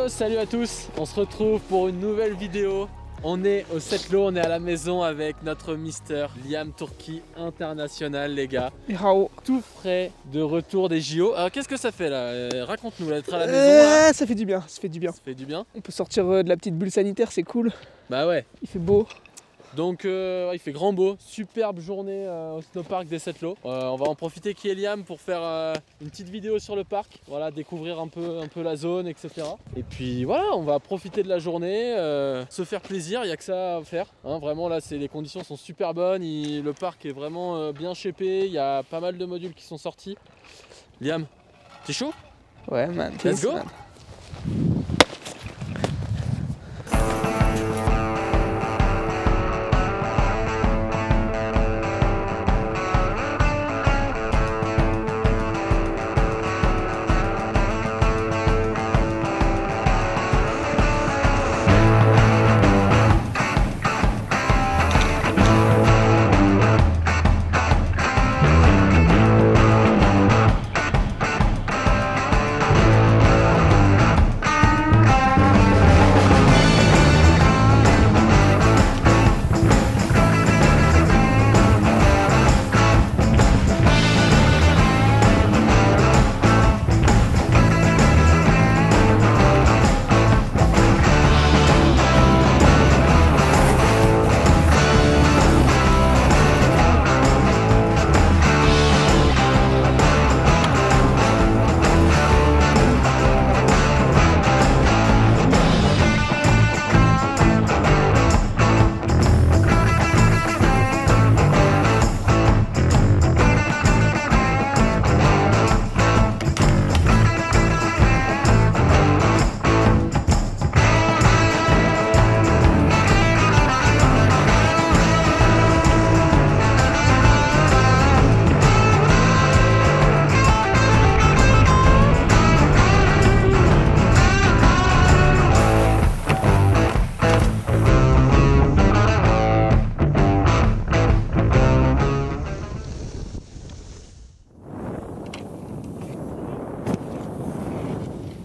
Salut à tous, on se retrouve pour une nouvelle vidéo. On est au Setlo, on est à la maison avec notre Mister Liam Turki international les gars. Tout frais de retour des JO. Alors qu'est-ce que ça fait là? Raconte-nous d'être à la maison là. Ça fait du bien, ça fait du bien. Ça fait du bien. On peut sortir de la petite bulle sanitaire, c'est cool. Bah ouais. Il fait beau. Donc il fait grand beau, superbe journée au snowpark des Setlo. On va en profiter qu'il y ait Liam pour faire une petite vidéo sur le parc, voilà, découvrir un peu la zone, etc. Et puis voilà, on va profiter de la journée, se faire plaisir, il n'y a que ça à faire. Hein, vraiment là, les conditions sont super bonnes, le parc est vraiment bien shapé, il y a pas mal de modules qui sont sortis. Liam, t'es chaud? Ouais man, let's go man.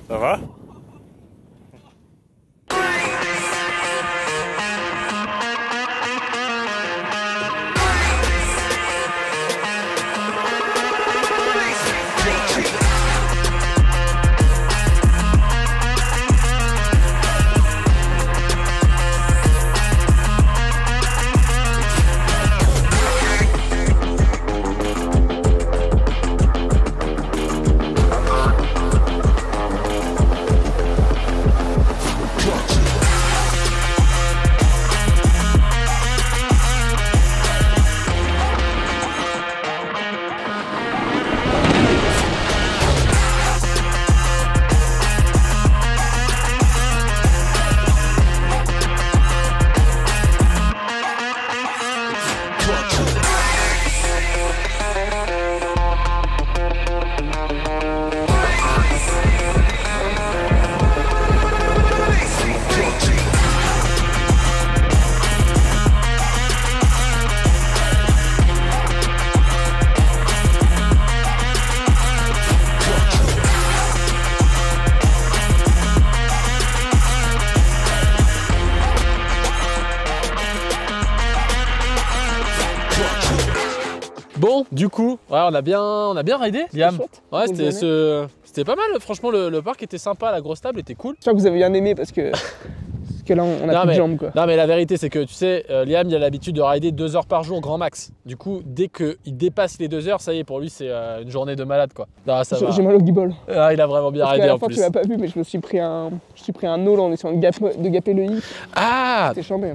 Ça va? Bon, du coup, ouais, on a bien raidé, Liam. Ouais, c'était pas mal, franchement, le parc était sympa, la grosse table était cool. J'espère que vous avez bien aimé parce que là, on a plus de jambes quoi. Non, mais la vérité, c'est que tu sais, Liam, il a l'habitude de rider 2 heures par jour, grand max. Du coup, dès qu'il dépasse les 2 heures, ça y est, pour lui, c'est une journée de malade quoi. J'ai mal au guibole. Ah, il a vraiment bien raidé en plus. Tu l'as pas vu, mais je me suis pris un nôle en essayant de gaper le i. Ah, c'était chambé.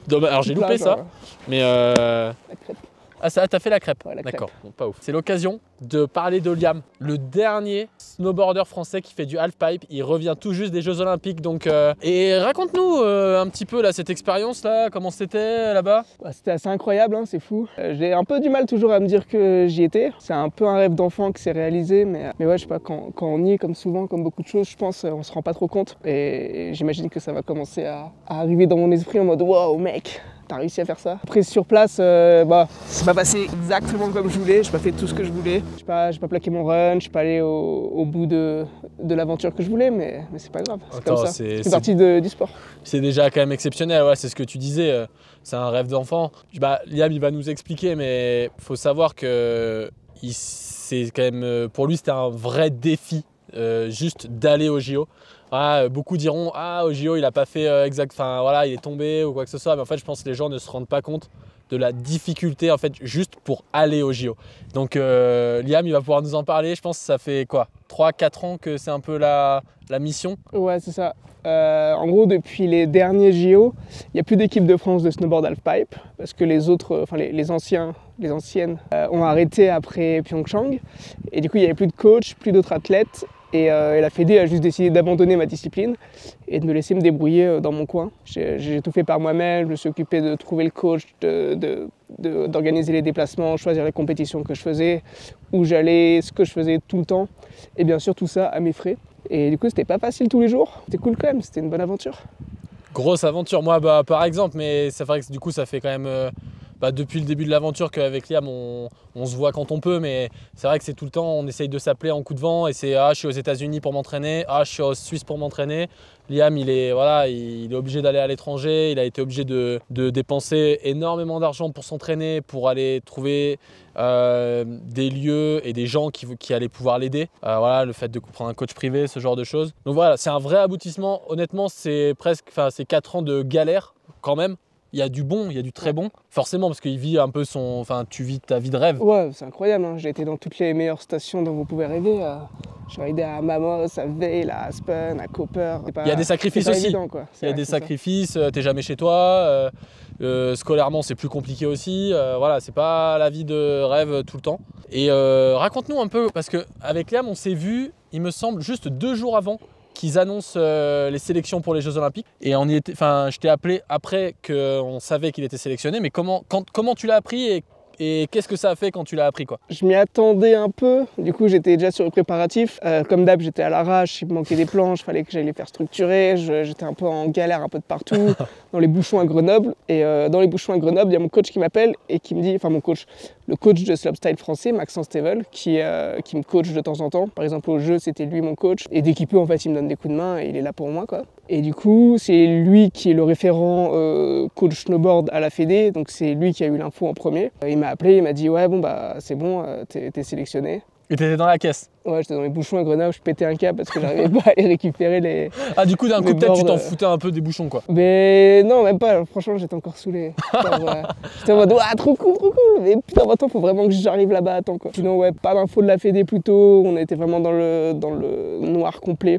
Dommage, alors j'ai loupé ça. Mais La crête. Ah, ça, t'as fait la crêpe. Ouais, la D'accord, bon, pas ouf. C'est l'occasion de parler de Liam, le dernier snowboarder français qui fait du halfpipe. Il revient tout juste des Jeux Olympiques. Donc, et raconte-nous un petit peu là, cette expérience-là, comment c'était là-bas? Ouais, c'était assez incroyable, hein, c'est fou. J'ai un peu du mal toujours à me dire que j'y étais. C'est un peu un rêve d'enfant qui s'est réalisé, mais ouais, je sais pas, quand on y est, comme souvent, comme beaucoup de choses, je pense, on se rend pas trop compte. Et j'imagine que ça va commencer à arriver dans mon esprit en mode wow, mec, t'as réussi à faire ça. Après, sur place, c'est pas passé exactement comme je voulais. J'ai pas fait tout ce que je voulais. J'ai pas plaqué mon run. Je suis pas allé au bout de l'aventure que je voulais, mais c'est pas grave. C'est comme ça. C'est partie du sport. C'est déjà quand même exceptionnel. Ouais, c'est ce que tu disais. C'est un rêve d'enfant. Liam, il va nous expliquer, mais faut savoir que c'est quand même, pour lui, c'était un vrai défi, juste d'aller au JO. Ah, beaucoup diront au JO il a pas fait enfin voilà, il est tombé ou quoi que ce soit, mais en fait je pense que les gens ne se rendent pas compte de la difficulté en fait juste pour aller au JO. Donc Liam il va pouvoir nous en parler. Je pense que ça fait quoi, 3-4 ans que c'est un peu la mission. Ouais, c'est ça. En gros, depuis les derniers JO, il n'y a plus d'équipe de France de snowboard halfpipe parce que les autres, enfin les anciennes ont arrêté après Pyeongchang, et du coup il n'y avait plus de coach, plus d'autres athlètes. Et la Fédé a juste décidé d'abandonner ma discipline et de me laisser me débrouiller dans mon coin. J'ai tout fait par moi-même, je me suis occupé de trouver le coach, d'organiser les déplacements, choisir les compétitions que je faisais, où j'allais, ce que je faisais tout le temps. Et bien sûr tout ça à mes frais. Et du coup c'était pas facile tous les jours, c'était cool quand même, c'était une bonne aventure. Grosse aventure, moi par exemple, mais c'est vrai que du coup ça fait quand même... depuis le début de l'aventure qu'avec Liam on se voit quand on peut, mais c'est vrai que c'est tout le temps, on essaye de s'appeler en coup de vent et c'est je suis aux États-Unis pour m'entraîner, je suis en Suisse pour m'entraîner. Liam il est obligé d'aller à l'étranger, il a été obligé de dépenser énormément d'argent pour s'entraîner, pour aller trouver des lieux et des gens qui allaient pouvoir l'aider. Le fait de prendre un coach privé, ce genre de choses. Donc voilà, c'est un vrai aboutissement. Honnêtement, c'est 4 ans de galère quand même. Il y a du bon, il y a du très bon, forcément, parce qu'il vit un peu tu vis ta vie de rêve. Ouais, c'est incroyable, hein. J'ai été dans toutes les meilleures stations dont vous pouvez rêver. J'ai aidé à Mamos, à Vail, à Aspen, à Cooper. Il y a des sacrifices aussi. Il y a des sacrifices, t'es jamais chez toi. Scolairement, c'est plus compliqué aussi. C'est pas la vie de rêve tout le temps. Et raconte-nous un peu, parce qu'avec Liam, on s'est vu, il me semble, juste 2 jours avant qu'ils annoncent les sélections pour les Jeux Olympiques. Et je t'ai appelé après qu'on savait qu'il était sélectionné, mais comment tu l'as appris et qu'est-ce que ça a fait quand tu l'as appris, quoi? Je m'y attendais un peu, du coup j'étais déjà sur le préparatif. Comme d'hab, j'étais à l'arrache, il me manquait des planches, il fallait que j'aille les faire structurer. J'étais un peu en galère un peu de partout, dans les bouchons à Grenoble. Et dans les bouchons à Grenoble, il y a mon coach qui m'appelle et qui me dit, le coach de slopestyle français, Maxence Tevel, qui me coach de temps en temps. Par exemple au jeu, c'était lui mon coach. Et dès qu'il peut, en fait, il me donne des coups de main et il est là pour moi, quoi. Et du coup, c'est lui qui est le référent coach snowboard à la Fédé, donc c'est lui qui a eu l'info en premier. Il m'a appelé, il m'a dit ouais bon c'est bon, t'es sélectionné. Et t'étais dans la caisse? Ouais, j'étais dans les bouchons à Grenoble, je pétais un câble parce que j'arrivais pas à aller récupérer les... Ah du coup d'un coup de tête tu t'en foutais un peu des bouchons, quoi? Mais non, même pas, franchement j'étais encore saoulé. J'étais en mode trop cool, mais putain maintenant faut vraiment que j'arrive là-bas à temps, quoi. Sinon ouais, pas d'info de la Fédé plutôt, on était vraiment dans le noir complet.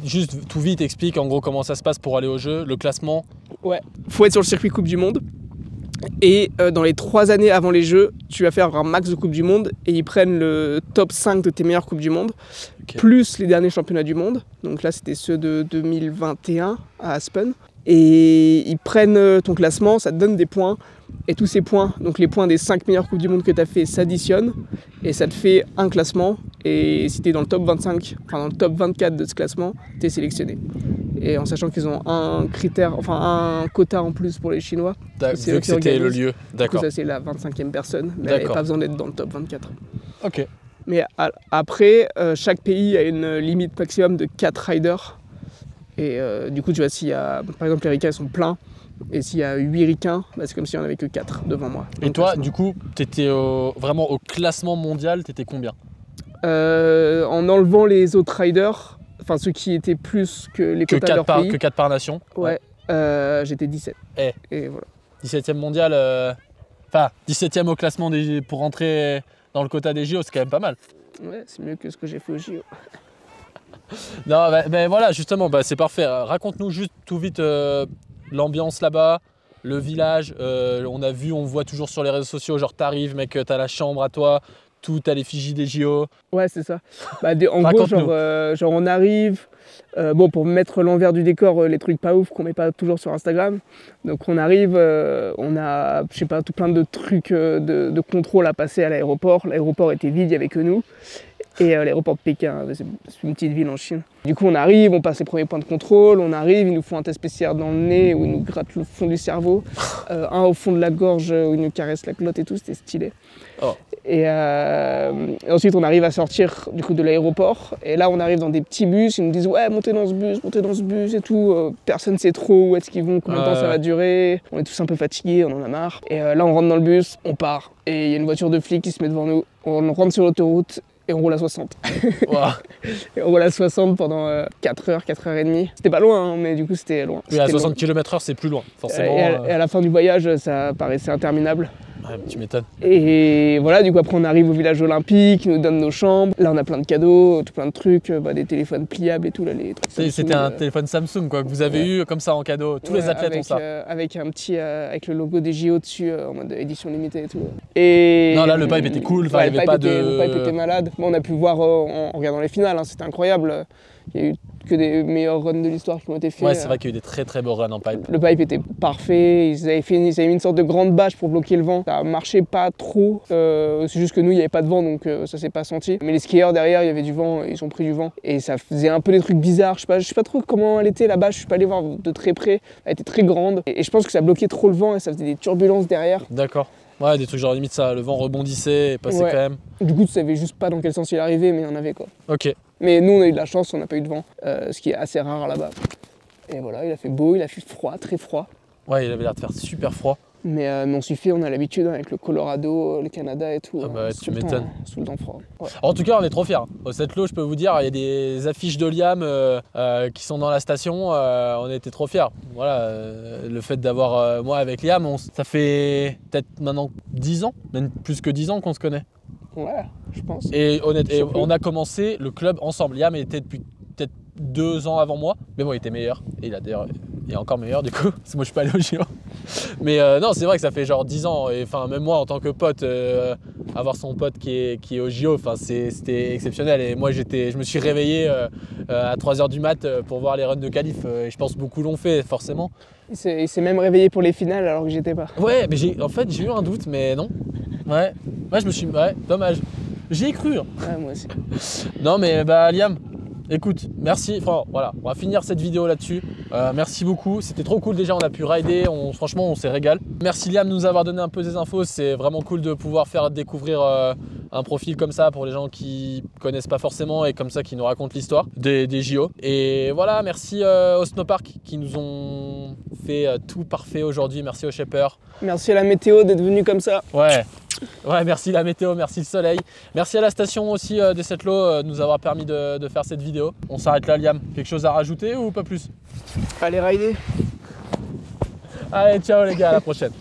Juste tout vite, explique en gros comment ça se passe pour aller au jeu, le classement. Ouais, faut être sur le circuit Coupe du Monde. Et dans les 3 années avant les Jeux, tu vas faire un max de Coupe du Monde et ils prennent le top 5 de tes meilleures Coupes du Monde, plus les derniers championnats du monde. Donc là, c'était ceux de 2021 à Aspen. Et ils prennent ton classement, ça te donne des points. Et tous ces points, donc les points des 5 meilleures Coupes du Monde que tu as fait, s'additionnent. Et ça te fait un classement. Et si tu es dans le top 25, enfin dans le top 24 de ce classement, tu es sélectionné. Et en sachant qu'ils ont un quota en plus pour les Chinois. Vu que c'était le lieu, d'accord. Du coup, ça c'est la 25e personne, mais elle n'avait pas besoin d'être dans le top 24. Ok. Mais après, chaque pays a une limite maximum de 4 riders. Et du coup, tu vois, s'il y a, par exemple, les ricains sont pleins, et s'il y a 8 ricains, c'est comme s'il n'y en avait que 4 devant moi. Et toi, du coup, tu étais vraiment au classement mondial, tu étais combien? En enlevant les autres riders, enfin ceux qui étaient plus que les quotas de leur pays. Que 4 par nation. Ouais, j'étais 17. Et voilà. 17e mondial, 17e au classement pour rentrer dans le quota des JO, c'est quand même pas mal. Ouais, c'est mieux que ce que j'ai fait aux JO. Non, voilà, justement, c'est parfait. Raconte-nous juste tout vite l'ambiance là-bas, le village, on voit toujours sur les réseaux sociaux, genre t'arrives mec, t'as la chambre à toi, tout à l'effigie des JO. Ouais, c'est ça. Bah, en gros, genre on arrive, bon, pour mettre l'envers du décor, les trucs pas ouf qu'on met pas toujours sur Instagram. Donc on arrive, on a, je sais pas, tout plein de trucs de contrôle à passer à l'aéroport. L'aéroport était vide, il n'y avait que nous. Et l'aéroport de Pékin, c'est une petite ville en Chine. Du coup, on arrive, on passe les premiers points de contrôle, on arrive, ils nous font un test PCR dans le nez où ils nous grattent le fond du cerveau, un au fond de la gorge où ils nous caressent la glotte et tout, c'était stylé. Oh. Et ensuite, on arrive à sortir du coup de l'aéroport. Et là, on arrive dans des petits bus, ils nous disent ouais, montez dans ce bus et tout. Personne ne sait trop où est-ce qu'ils vont, combien de temps ça va durer. On est tous un peu fatigués, on en a marre. Et là, on rentre dans le bus, on part. Et il y a une voiture de flic qui se met devant nous. On rentre sur l'autoroute. Et on roule à 60. Wow. Et on roule à 60 pendant 4 heures, 4 heures et demie. C'était pas loin, hein, mais du coup c'était loin. Oui, à 60 km/h c'est plus loin, forcément. Et à la fin du voyage, ça paraissait interminable. Ouais, tu m'étonnes. Et voilà, du coup après on arrive au village olympique, ils nous donnent nos chambres. Là on a plein de cadeaux, tout plein de trucs, des téléphones pliables et tout. Là, les trucs c'était un téléphone Samsung quoi, que vous avez eu comme ça en cadeau. Tous les athlètes ont ça. Avec un petit, avec le logo des JO dessus, en mode édition limitée et tout. Et non là le pipe était cool, ouais, il y avait pas de... Le pipe était malade. Bon, on a pu voir en regardant les finales, hein, c'était incroyable. Il y a eu que des meilleurs runs de l'histoire qui ont été faits. Ouais, c'est vrai qu'il y a eu des très très beaux runs en pipe. Le pipe était parfait, ils avaient mis une sorte de grande bâche pour bloquer le vent. Ça marchait pas trop, c'est juste que nous il n'y avait pas de vent donc ça s'est pas senti. Mais les skieurs derrière il y avait du vent, ils ont pris du vent. Et ça faisait un peu des trucs bizarres, je sais pas trop comment elle était la bâche, je suis pas allé voir de très près. Elle était très grande et je pense que ça bloquait trop le vent et ça faisait des turbulences derrière. D'accord. Ouais, des trucs genre limite ça, le vent rebondissait et passait quand même. Du coup tu savais juste pas dans quel sens il arrivait mais il y en avait quoi. Ok. Mais nous on a eu de la chance, on n'a pas eu de vent, ce qui est assez rare là-bas. Et voilà, il a fait beau, il a fait froid, très froid. Ouais, il avait l'air de faire super froid. Mais on suffit, on a l'habitude avec le Colorado, le Canada et tout. Ah bah tu m'étonnes. Sous le temps froid. Ouais. En tout cas, on est trop fiers. Au Settlo, je peux vous dire, il y a des affiches de Liam qui sont dans la station. On était trop fiers. Voilà, le fait d'avoir moi avec Liam, ça fait peut-être maintenant 10 ans, même plus que 10 ans qu'on se connaît. Ouais, je pense. Et on a commencé le club ensemble. Liam était depuis peut-être 2 ans avant moi, mais bon, il était meilleur. Et il est encore meilleur du coup, parce que moi je suis pas allé au JO. Mais non, c'est vrai que ça fait genre 10 ans. Et enfin, même moi en tant que pote, avoir son pote qui est au JO, c'était exceptionnel. Et moi je me suis réveillé à 3 h du mat pour voir les runs de qualif. Et je pense que beaucoup l'ont fait, forcément. Il s'est même réveillé pour les finales alors que j'étais pas. Ouais, mais en fait j'ai eu un doute, mais non. Ouais, je me suis... Ouais, dommage. J'y ai cru. Hein. Ouais, moi aussi. Non mais bah Liam, écoute, merci. Enfin, voilà, on va finir cette vidéo là-dessus. Merci beaucoup, c'était trop cool déjà, on a pu rider, franchement on s'est régalé. Merci Liam de nous avoir donné un peu des infos, c'est vraiment cool de pouvoir faire découvrir un profil comme ça pour les gens qui connaissent pas forcément et comme ça qui nous racontent l'histoire des JO. Et voilà, merci au Snowpark qui nous ont fait tout parfait aujourd'hui, merci au Shaper. Merci à la météo d'être venu comme ça. Ouais, merci la météo, merci le soleil. Merci à la station aussi de Settlo de nous avoir permis de faire cette vidéo. On s'arrête là Liam, quelque chose à rajouter ou pas plus? Allez rider. Allez, ciao les gars, à la prochaine.